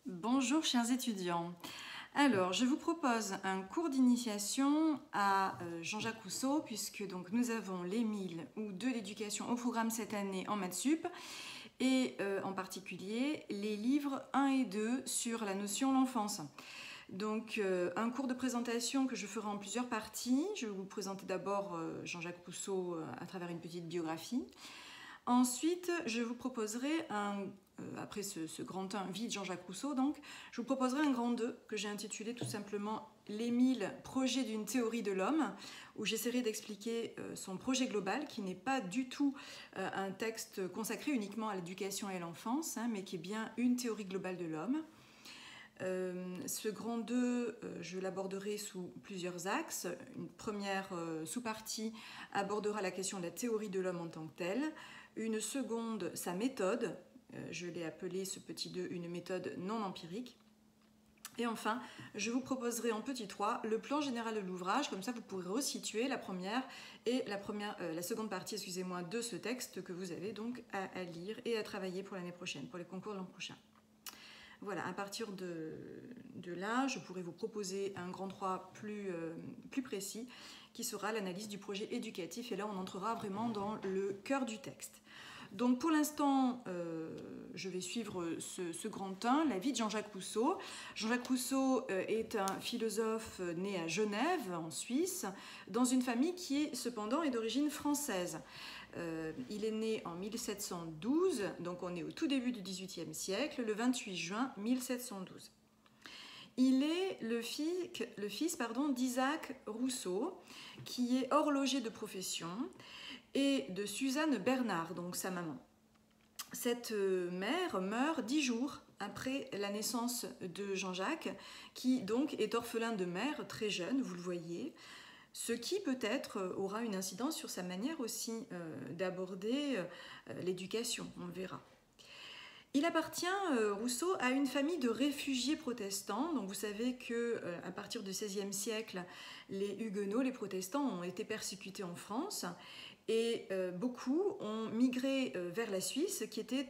Bonjour chers étudiants. Alors, je vous propose un cours d'initiation à Jean-Jacques Rousseau, puisque donc nous avons l'Émile ou de l'éducation au programme cette année en maths sup, et en particulier les livres 1 et 2 sur la notion l'enfance. Donc un cours de présentation que je ferai en plusieurs parties. Je vais vous présenter d'abord Jean-Jacques Rousseau à travers une petite biographie. Ensuite, je vous proposerai après ce grand 1, vie de Jean-Jacques Rousseau, donc, je vous proposerai un grand 2 que j'ai intitulé tout simplement l'Émile, projet d'une théorie de l'homme, où j'essaierai d'expliquer son projet global, qui n'est pas du tout un texte consacré uniquement à l'éducation et à l'enfance, mais qui est bien une théorie globale de l'homme. Ce grand 2, je l'aborderai sous plusieurs axes. Une première sous-partie abordera la question de la théorie de l'homme en tant que telle. Une seconde, sa méthode. Je l'ai appelé ce petit 2 une méthode non empirique. Et enfin, je vous proposerai en petit 3 le plan général de l'ouvrage, comme ça vous pourrez resituer la première et la seconde partie, excusez-moi, de ce texte que vous avez donc à lire et à travailler pour l'année prochaine, pour les concours de l'an prochain. Voilà, à partir de là, je pourrais vous proposer un grand 3 plus précis qui sera l'analyse du projet éducatif, et là on entrera vraiment dans le cœur du texte. Donc pour l'instant, je vais suivre ce grand 1, la vie de Jean-Jacques Rousseau. Jean-Jacques Rousseau est un philosophe né à Genève, en Suisse, dans une famille qui cependant est d'origine française. Il est né en 1712, donc on est au tout début du XVIIIe siècle, le 28 juin 1712. Il est le fils d'Isaac Rousseau, qui est horloger de profession, et de Suzanne Bernard, donc sa maman. Cette mère meurt 10 jours après la naissance de Jean-Jacques, qui donc est orphelin de mère très jeune, vous le voyez, ce qui peut-être aura une incidence sur sa manière aussi d'aborder l'éducation, on le verra. Il appartient, Rousseau, à une famille de réfugiés protestants. Donc vous savez qu'à partir du XVIe siècle, les huguenots, les protestants, ont été persécutés en France. Et beaucoup ont migré vers la Suisse, qui était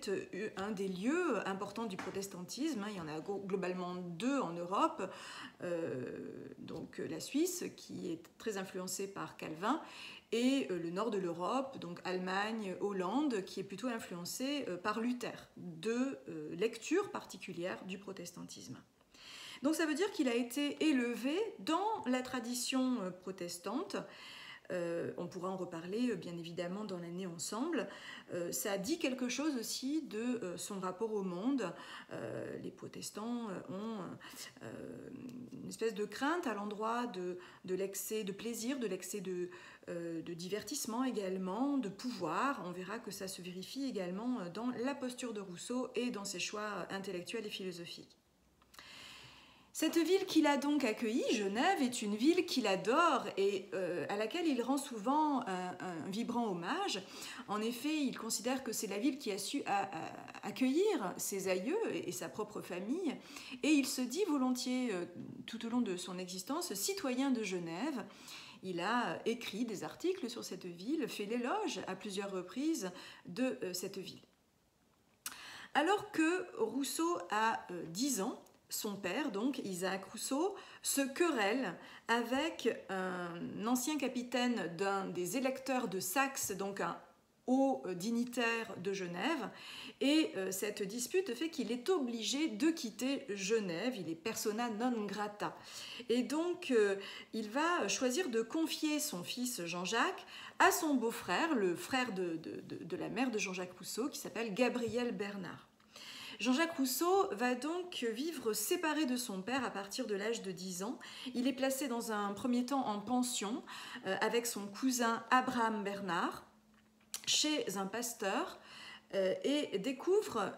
un des lieux importants du protestantisme. Il y en a globalement 2 en Europe. Donc la Suisse, qui est très influencée par Calvin, et le nord de l'Europe, donc Allemagne, Hollande, qui est plutôt influencée par Luther, 2 lectures particulières du protestantisme. Donc ça veut dire qu'il a été élevé dans la tradition protestante. On pourra en reparler bien évidemment dans l'année ensemble. Ça dit quelque chose aussi de son rapport au monde. Les protestants ont une espèce de crainte à l'endroit de l'excès de plaisir, de l'excès de divertissement également, de pouvoir. On verra que ça se vérifie également dans la posture de Rousseau et dans ses choix intellectuels et philosophiques. Cette ville qu'il a donc accueillie, Genève, est une ville qu'il adore et à laquelle il rend souvent un vibrant hommage. En effet, il considère que c'est la ville qui a su accueillir ses aïeux et sa propre famille, et il se dit volontiers, tout au long de son existence, citoyen de Genève. Il a écrit des articles sur cette ville, fait l'éloge à plusieurs reprises de cette ville. Alors que Rousseau a 10 ans, son père, donc Isaac Rousseau, se querelle avec un ancien capitaine d'un des électeurs de Saxe, donc un haut dignitaire de Genève, et cette dispute fait qu'il est obligé de quitter Genève, il est persona non grata. Et donc il va choisir de confier son fils Jean-Jacques à son beau-frère, le frère de la mère de Jean-Jacques Rousseau, qui s'appelle Gabriel Bernard. Jean-Jacques Rousseau va donc vivre séparé de son père à partir de l'âge de 10 ans. Il est placé dans un premier temps en pension avec son cousin Abraham Bernard chez un pasteur et découvre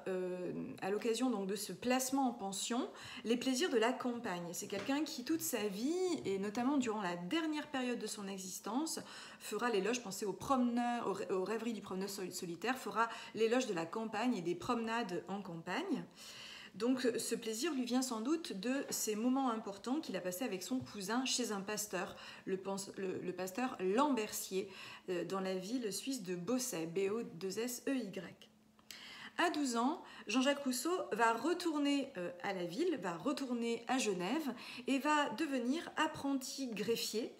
à l'occasion donc de ce placement en pension les plaisirs de la campagne. C'est quelqu'un qui toute sa vie, et notamment durant la dernière période de son existence, fera l'éloge, pensez aux promeneurs, aux rêveries du promeneur solitaire, fera l'éloge de la campagne et des promenades en campagne. Donc ce plaisir lui vient sans doute de ces moments importants qu'il a passés avec son cousin chez un pasteur, le pasteur Lambertier, dans la ville suisse de Bossey, B-O-2-S-E-Y. À 12 ans, Jean-Jacques Rousseau va retourner à la ville, va retourner à Genève et va devenir apprenti greffier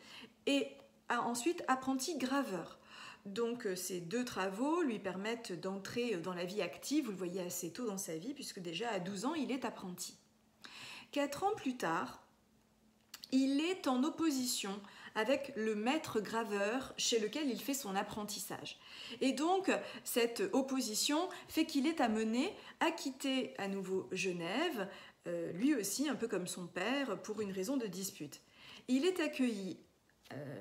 et ensuite apprenti graveur. Donc ces deux travaux lui permettent d'entrer dans la vie active, vous le voyez assez tôt dans sa vie, puisque déjà à 12 ans, il est apprenti. 4 ans plus tard, il est en opposition avec le maître graveur chez lequel il fait son apprentissage. Et donc, cette opposition fait qu'il est amené à quitter à nouveau Genève, lui aussi, un peu comme son père, pour une raison de dispute. Il est accueilli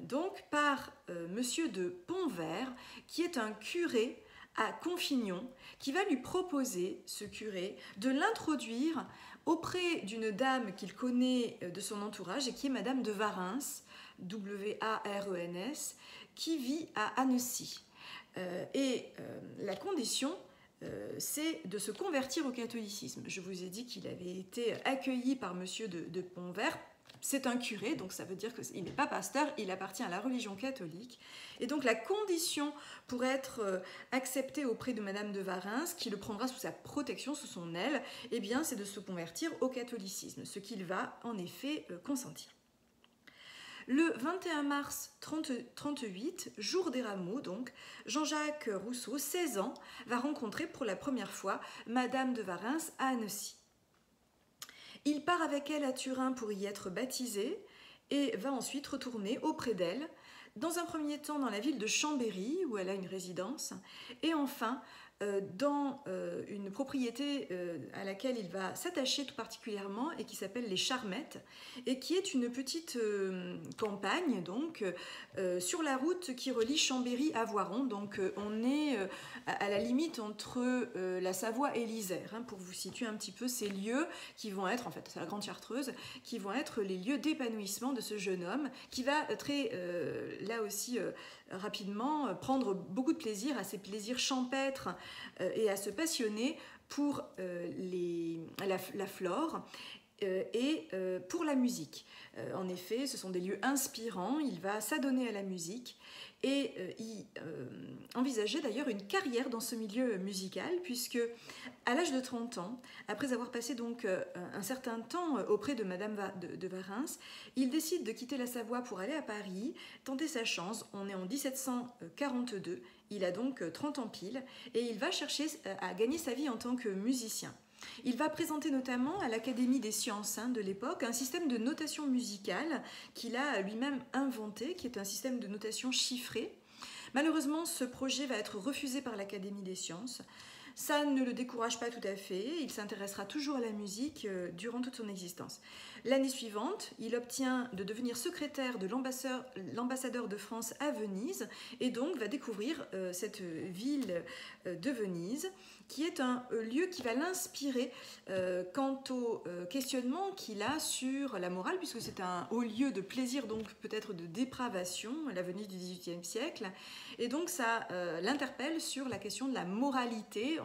donc par monsieur de Pontvert, qui est un curé à Confignon, qui va lui proposer, ce curé, de l'introduire auprès d'une dame qu'il connaît de son entourage et qui est Madame de Warens, W-A-R-E-N-S, qui vit à Annecy. La condition, c'est de se convertir au catholicisme. Je vous ai dit qu'il avait été accueilli par monsieur de Pontvert. C'est un curé, donc ça veut dire qu'il n'est pas pasteur, il appartient à la religion catholique. Et donc la condition pour être accepté auprès de Madame de Warens, qui le prendra sous sa protection, sous son aile, eh bien c'est de se convertir au catholicisme, ce qu'il va en effet consentir. Le 21 mars 1938, jour des rameaux donc, Jean-Jacques Rousseau, 16 ans, va rencontrer pour la première fois Madame de Warens à Annecy. Il part avec elle à Turin pour y être baptisé et va ensuite retourner auprès d'elle, dans un premier temps dans la ville de Chambéry, où elle a une résidence, et enfin dans une propriété à laquelle il va s'attacher tout particulièrement et qui s'appelle les Charmettes, et qui est une petite campagne donc sur la route qui relie Chambéry à Voiron. Donc on est à la limite entre la Savoie et l'Isère, hein, pour vous situer un petit peu ces lieux qui vont être, en fait c'est la Grande Chartreuse, qui vont être les lieux d'épanouissement de ce jeune homme qui va très là aussi rapidement prendre beaucoup de plaisir à ces plaisirs champêtres et à se passionner pour la flore et pour la musique. En effet, ce sont des lieux inspirants, il va s'adonner à la musique et y envisager d'ailleurs une carrière dans ce milieu musical, puisque à l'âge de 30 ans, après avoir passé donc un certain temps auprès de Madame de Warens, il décide de quitter la Savoie pour aller à Paris, tenter sa chance. On est en 1742, il a donc 30 ans pile, et il va chercher à gagner sa vie en tant que musicien. Il va présenter notamment à l'Académie des sciences de l'époque un système de notation musicale qu'il a lui-même inventé, qui est un système de notation chiffrée. Malheureusement, ce projet va être refusé par l'Académie des sciences. Ça ne le décourage pas tout à fait, il s'intéressera toujours à la musique durant toute son existence. L'année suivante, il obtient de devenir secrétaire de l'ambassadeur de France à Venise et donc va découvrir cette ville de Venise, qui est un lieu qui va l'inspirer quant au questionnement qu'il a sur la morale, puisque c'est un haut lieu de plaisir, donc peut-être de dépravation, la Venise du XVIIIe siècle, et donc ça l'interpelle sur la question de la moralité.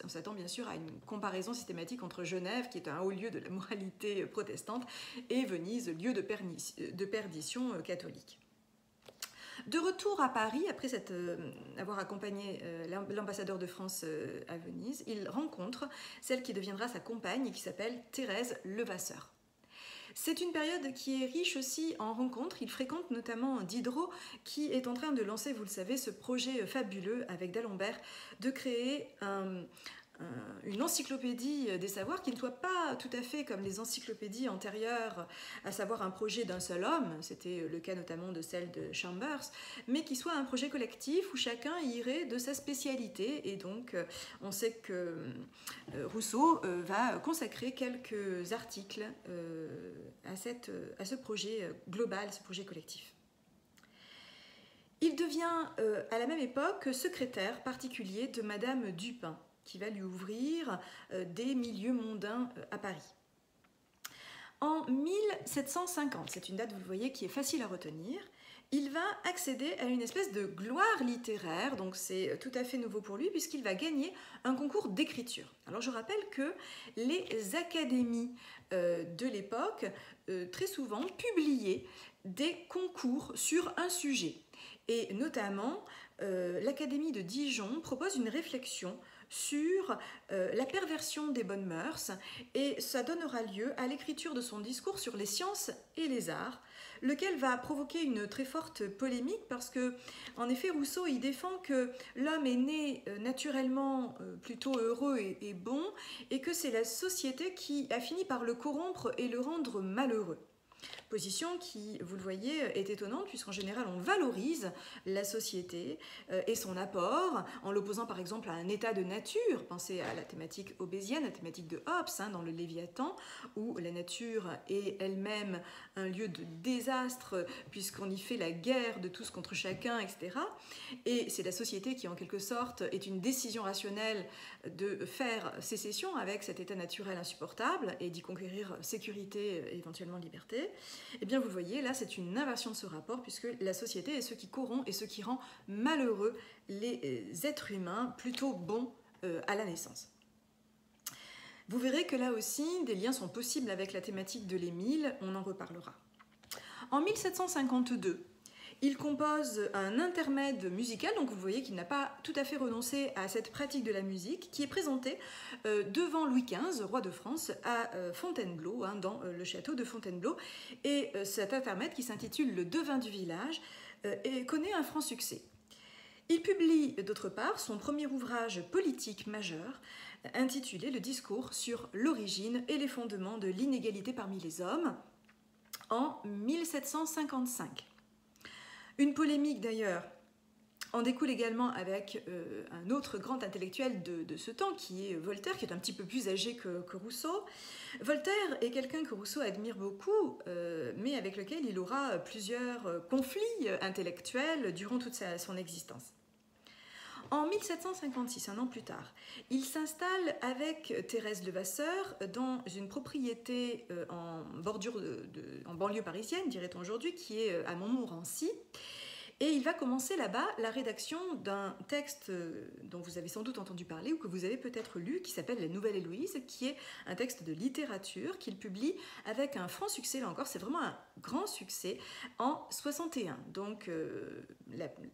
On s'attend bien sûr à une comparaison systématique entre Genève, qui est un haut lieu de la moralité protestante, et Venise, lieu de perdition catholique. De retour à Paris, après avoir accompagné l'ambassadeur de France à Venise, il rencontre celle qui deviendra sa compagne et qui s'appelle Thérèse Levasseur. C'est une période qui est riche aussi en rencontres. Il fréquente notamment Diderot, qui est en train de lancer, vous le savez, ce projet fabuleux avec d'Alembert de créer une encyclopédie des savoirs qui ne soit pas tout à fait comme les encyclopédies antérieures, à savoir un projet d'un seul homme, c'était le cas notamment de celle de Chambers, mais qui soit un projet collectif où chacun irait de sa spécialité. Et donc on sait que Rousseau va consacrer quelques articles à ce projet global, ce projet collectif. Il devient à la même époque secrétaire particulier de Madame Dupin, qui va lui ouvrir des milieux mondains à Paris. En 1750, c'est une date, vous le voyez, qui est facile à retenir, il va accéder à une espèce de gloire littéraire, donc c'est tout à fait nouveau pour lui, puisqu'il va gagner un concours d'écriture. Alors je rappelle que les académies de l'époque, très souvent, publiaient des concours sur un sujet. Et notamment, l'Académie de Dijon propose une réflexion sur la perversion des bonnes mœurs, et ça donnera lieu à l'écriture de son discours sur les sciences et les arts, lequel va provoquer une très forte polémique parce que, en effet, Rousseau il défend que l'homme est né naturellement plutôt heureux et bon, et que c'est la société qui a fini par le corrompre et le rendre malheureux. Position qui, vous le voyez, est étonnante puisqu'en général on valorise la société et son apport en l'opposant par exemple à un état de nature. Pensez à la thématique hobbésienne, la thématique de Hobbes dans le Léviathan, où la nature est elle-même un lieu de désastre puisqu'on y fait la guerre de tous contre chacun, etc. Et c'est la société qui en quelque sorte est une décision rationnelle de faire sécession avec cet état naturel insupportable et d'y conquérir sécurité et éventuellement liberté. Eh bien, vous le voyez, là, c'est une inversion de ce rapport, puisque la société est ce qui corrompt et ce qui rend malheureux les êtres humains plutôt bons à la naissance. Vous verrez que là aussi, des liens sont possibles avec la thématique de l'Émile, on en reparlera. En 1752, il compose un intermède musical, donc vous voyez qu'il n'a pas tout à fait renoncé à cette pratique de la musique, qui est présenté devant Louis XV, roi de France, à Fontainebleau, dans le château de Fontainebleau. Et cet intermède, qui s'intitule Le Devin du village, connaît un franc succès. Il publie d'autre part son premier ouvrage politique majeur, intitulé Le discours sur l'origine et les fondements de l'inégalité parmi les hommes, en 1755. Une polémique d'ailleurs en découle également avec un autre grand intellectuel de ce temps qui est Voltaire, qui est un petit peu plus âgé que Rousseau. Voltaire est quelqu'un que Rousseau admire beaucoup, mais avec lequel il aura plusieurs conflits intellectuels durant toute son existence. En 1756, un an plus tard, il s'installe avec Thérèse Levasseur dans une propriété en banlieue parisienne, dirait-on aujourd'hui, qui est à Montmorency. Et il va commencer là-bas la rédaction d'un texte dont vous avez sans doute entendu parler ou que vous avez peut-être lu, qui s'appelle La Nouvelle Héloïse, qui est un texte de littérature qu'il publie avec un franc succès, là encore, c'est vraiment un grand succès, en 61. Donc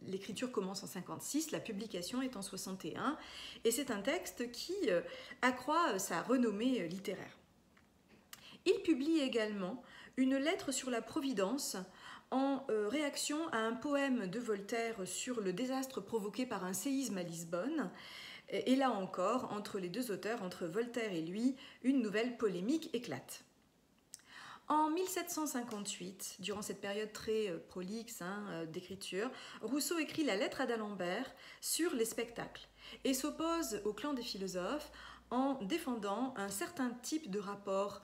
l'écriture commence en 56, la publication est en 61, et c'est un texte qui accroît sa renommée littéraire. Il publie également une lettre sur la Providence, en réaction à un poème de Voltaire sur le désastre provoqué par un séisme à Lisbonne. Et là encore, entre les deux auteurs, entre Voltaire et lui, une nouvelle polémique éclate. En 1758, durant cette période très prolixe d'écriture, Rousseau écrit la lettre à d'Alembert sur les spectacles et s'oppose au clan des philosophes en défendant un certain type de rapport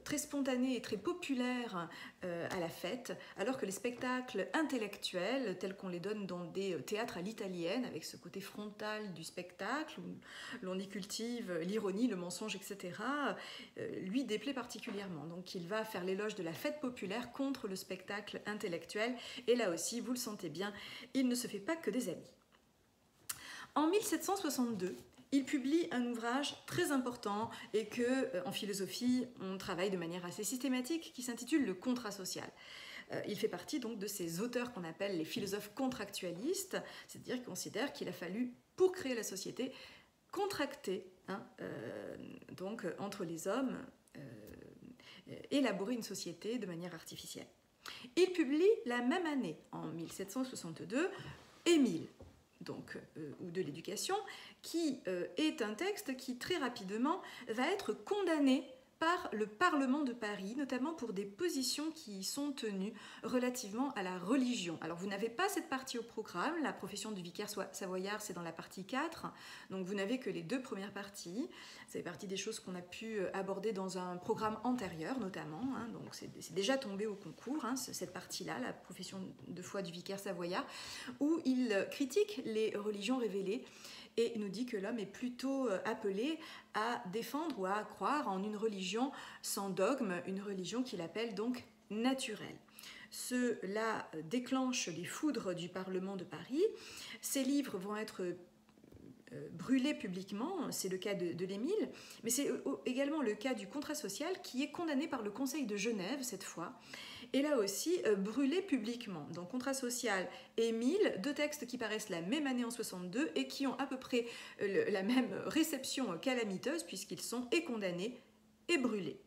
très spontané et très populaire à la fête, alors que les spectacles intellectuels, tels qu'on les donne dans des théâtres à l'italienne, avec ce côté frontal du spectacle, où l'on y cultive l'ironie, le mensonge, etc., lui déplaît particulièrement. Donc il va faire l'éloge de la fête populaire contre le spectacle intellectuel, et là aussi, vous le sentez bien, il ne se fait pas que des amis. En 1762, il publie un ouvrage très important et que, en philosophie, on travaille de manière assez systématique, qui s'intitule Le contrat social. Il fait partie donc de ces auteurs qu'on appelle les philosophes contractualistes, c'est-à-dire qu'ils considèrent qu'il a fallu, pour créer la société, contracter donc, entre les hommes, élaborer une société de manière artificielle. Il publie la même année, en 1762, Émile, donc, ou de l'éducation, qui est un texte qui très rapidement va être condamné par le Parlement de Paris, notamment pour des positions qui y sont tenues relativement à la religion. Alors vous n'avez pas cette partie au programme, la profession du vicaire savoyard c'est dans la partie 4, donc vous n'avez que les deux premières parties, c'est partie des choses qu'on a pu aborder dans un programme antérieur notamment, donc c'est déjà tombé au concours, cette partie-là, la profession de foi du vicaire savoyard, où il critique les religions révélées, et nous dit que l'homme est plutôt appelé à défendre ou à croire en une sans dogme, une religion qu'il appelle donc naturelle. Cela déclenche les foudres du Parlement de Paris. Ces livres vont être brûlés publiquement, c'est le cas de l'Émile, mais c'est également le cas du contrat social qui est condamné par le Conseil de Genève cette fois, et là aussi brûlé publiquement. Donc contrat social et Émile, deux textes qui paraissent la même année en 62 et qui ont à peu près la même réception calamiteuse puisqu'ils sont et condamnés et brûlés.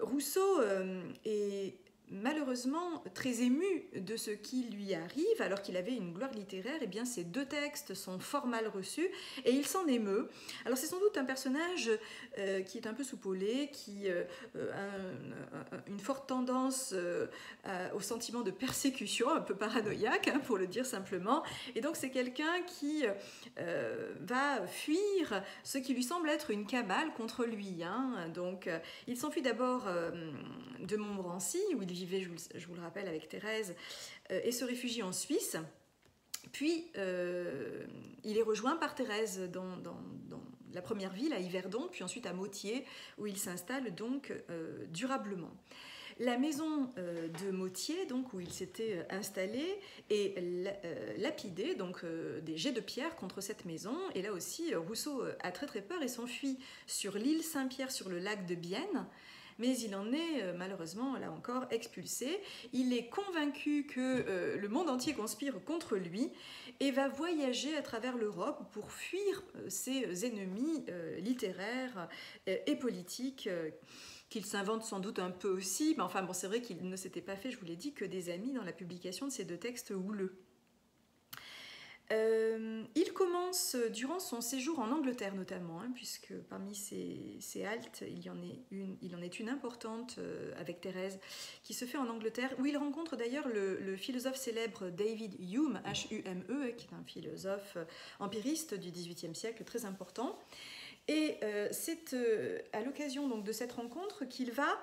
Rousseau est malheureusement très ému de ce qui lui arrive alors qu'il avait une gloire littéraire. Et bien ces deux textes sont fort mal reçus et il s'en émeut. Alors c'est sans doute un personnage qui est un peu soupolé, qui a une forte tendance au sentiment de persécution, un peu paranoïaque hein, pour le dire simplement, et donc c'est quelqu'un qui va fuir ce qui lui semble être une cabale contre lui hein. Donc il s'enfuit d'abord de Montmorency où il vivait, je vous le rappelle, avec Thérèse, et se réfugie en Suisse. Puis, il est rejoint par Thérèse dans la première ville, à Yverdon, puis ensuite à Motier, où il s'installe donc durablement. La maison de Motier, donc, où il s'était installé, est lapidée, donc des jets de pierre contre cette maison. Et là aussi, Rousseau a très très peur et s'enfuit sur l'île Saint-Pierre, sur le lac de Bienne. Mais il en est malheureusement, là encore, expulsé. Il est convaincu que le monde entier conspire contre lui et va voyager à travers l'Europe pour fuir ses ennemis littéraires et politiques qu'il s'invente sans doute un peu aussi. Mais enfin, bon, c'est vrai qu'il ne s'était pas fait, je vous l'ai dit, que des amis dans la publication de ces deux textes houleux. Il commence durant son séjour en Angleterre notamment, hein, puisque parmi ses haltes, il en est une importante avec Thérèse, qui se fait en Angleterre, où il rencontre d'ailleurs le philosophe célèbre David Hume, H-U-M-E, qui est un philosophe empiriste du XVIIIe siècle très important. Et c'est à l'occasion donc, de cette rencontre qu'il va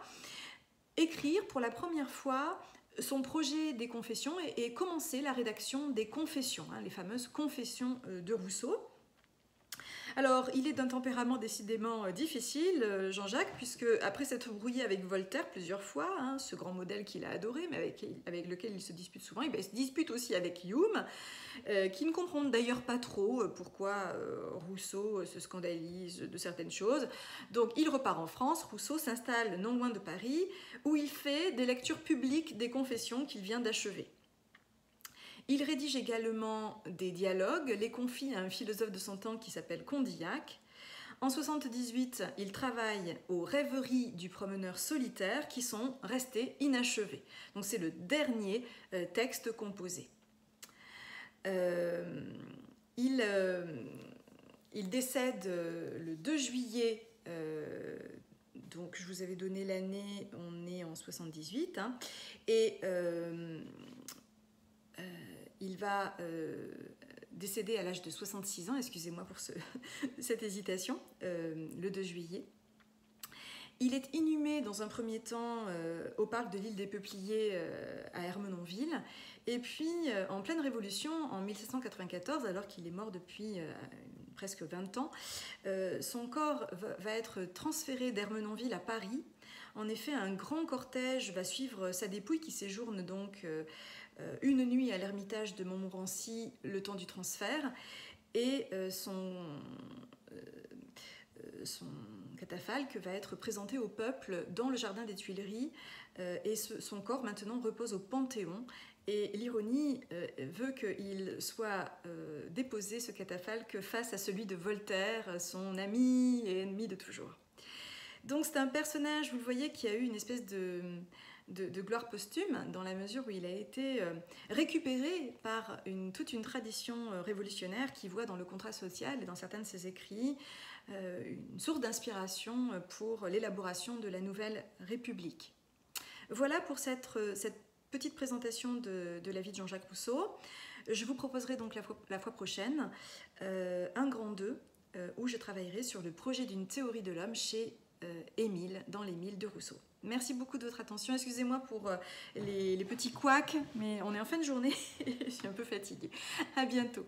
écrire pour la première fois son projet des confessions et commencer la rédaction des confessions, hein, les fameuses confessions de Rousseau. Alors, il est d'un tempérament décidément difficile, Jean-Jacques, puisque après s'être brouillé avec Voltaire plusieurs fois, hein, ce grand modèle qu'il a adoré, mais avec lequel il se dispute souvent, il se dispute aussi avec Hume, qui ne comprend d'ailleurs pas trop pourquoi Rousseau se scandalise de certaines choses. Donc, il repart en France, Rousseau s'installe non loin de Paris, où il fait des lectures publiques des confessions qu'il vient d'achever. Il rédige également des dialogues, les confie à un philosophe de son temps qui s'appelle Condillac. En 78, il travaille aux rêveries du promeneur solitaire qui sont restées inachevées. Donc c'est le dernier texte composé. Il décède le 2 juillet, donc je vous avais donné l'année, on est en 78, hein, et il va décéder à l'âge de 66 ans, excusez-moi pour cette hésitation, le 2 juillet. Il est inhumé dans un premier temps au parc de l'île des Peupliers à Ermenonville, et puis en pleine Révolution, en 1794, alors qu'il est mort depuis presque 20 ans, son corps va être transféré d'Ermenonville à Paris. En effet, un grand cortège va suivre sa dépouille qui séjourne donc une nuit à l'ermitage de Montmorency le temps du transfert, et son catafalque va être présenté au peuple dans le jardin des Tuileries, et son corps maintenant repose au Panthéon, et l'ironie veut qu'il soit déposé, ce catafalque, face à celui de Voltaire, son ami et ennemi de toujours. Donc c'est un personnage, vous le voyez, qui a eu une espèce de gloire posthume, dans la mesure où il a été récupéré par toute une tradition révolutionnaire qui voit dans le contrat social et dans certains de ses écrits une source d'inspiration pour l'élaboration de la nouvelle République. Voilà pour cette petite présentation de la vie de Jean-Jacques Rousseau. Je vous proposerai donc la fois prochaine un grand 2 où je travaillerai sur le projet d'une théorie de l'homme chez Émile, dans l'Émile de Rousseau. Merci beaucoup de votre attention. Excusez-moi pour les petits couacs, mais on est en fin de journée et je suis un peu fatiguée. À bientôt.